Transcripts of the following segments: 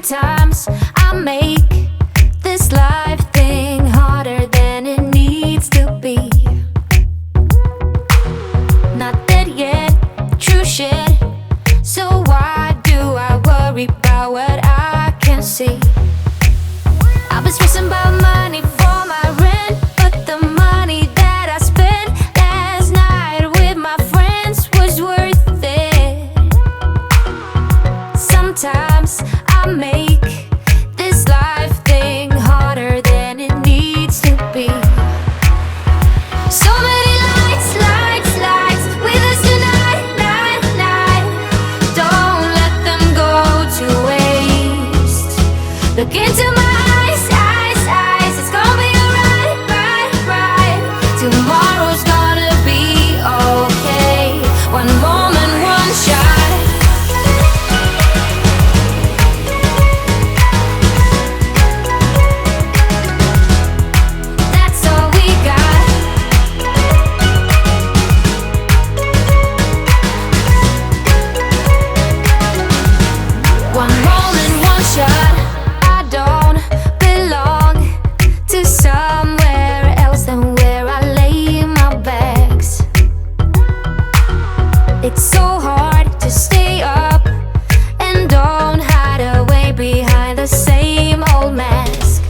Sometimes I make this life thing harder than it needs to be. Not dead yet, true shit. So why do I worry about what I can't see? I've been stressing about money for my rent, but the money that I spent last night with my friends was worth it. Sometimes I make this life thing harder than it needs to be. So many lights, lights, lights with us tonight, night, night. Don't let them go to waste. Look into my eyes, eyes, eyes. It's gonna be alright, right, right. Tomorrow's gonna be okay. One moment, one shot. That's all we got. One moment, one shot. I don't belong to somewhere else than where I lay my bags. It's so hard to stay up and don't hide away behind the same old mask.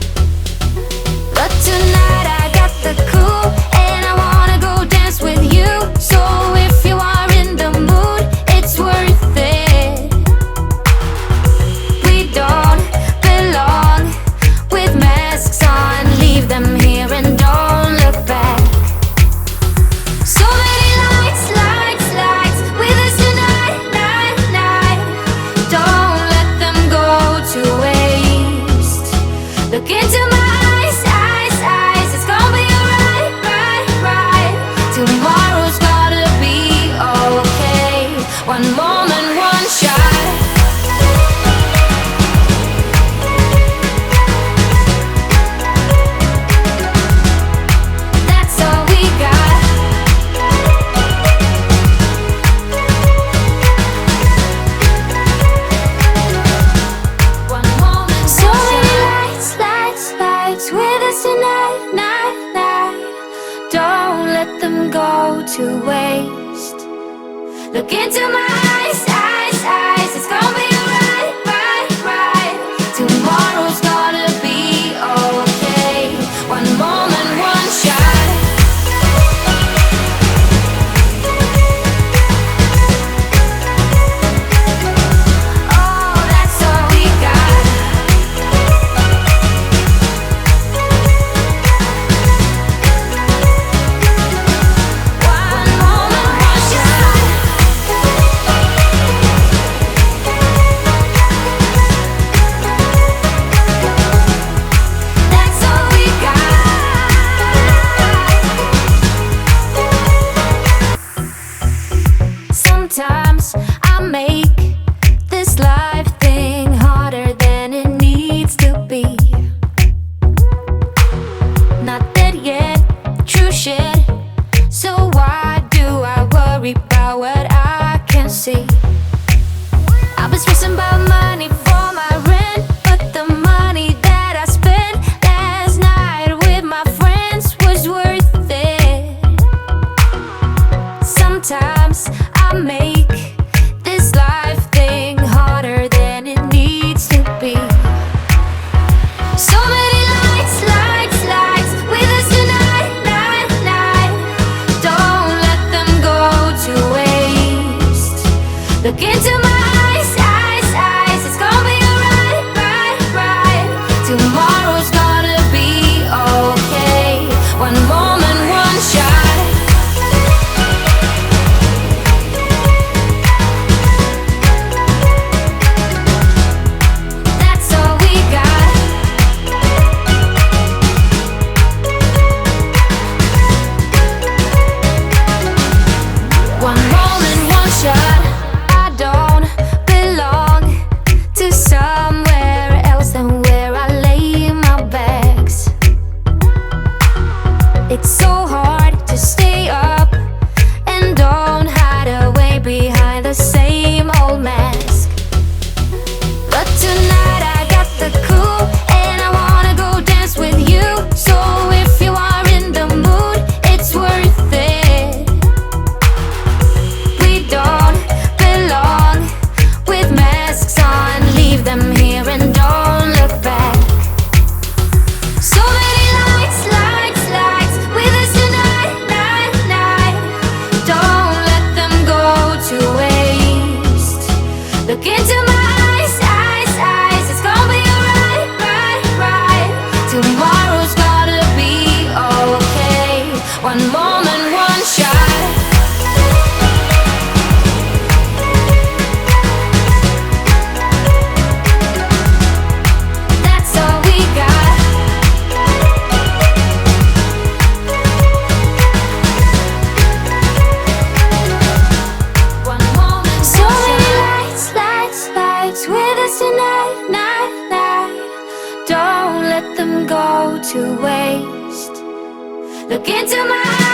But tonight I got the cool and I wanna go dance with you. So if you are in the mood, it's worth it. We don't belong with masks on. Leave them here and don't look back. So many lights, lights, lights with us tonight, night, night. Don't let them go to waste. Look into my eyes, eyes, eyes. It's gonna be alright, right, right. Tomorrow's gonna be okay. One moment, one shot. That's all we got. One moment, so many lights, lights, lights with us tonight, night, night. Don't let them go to waste. Look into my eyes, eyes, eyes. It's gonna be alright, right, right. Tomorrow's gonna be okay. One moment, one shot. Oh, that's all we got. One moment, one shot. That's all we got. Sometimes I make this life thing harder than it needs to be. Not dead yet, true shit. So why do I worry about what I can't see? I've been stressing about money for my rent, but the money that I spent last night with my friends was worth it. Sometimes I make this life thing harder than it needs to be. So many lights, lights, lights with us tonight, night, night. Don't let them go to waste. Look into my eyes, eyes, eyes. into my eyes, it's gonna be alright, right. Tomorrow's gotta be okay. One moment, one shot. That's all we got. One moment, so many lights with us tonight, night. Don't let them go to waste. Look into my eyes.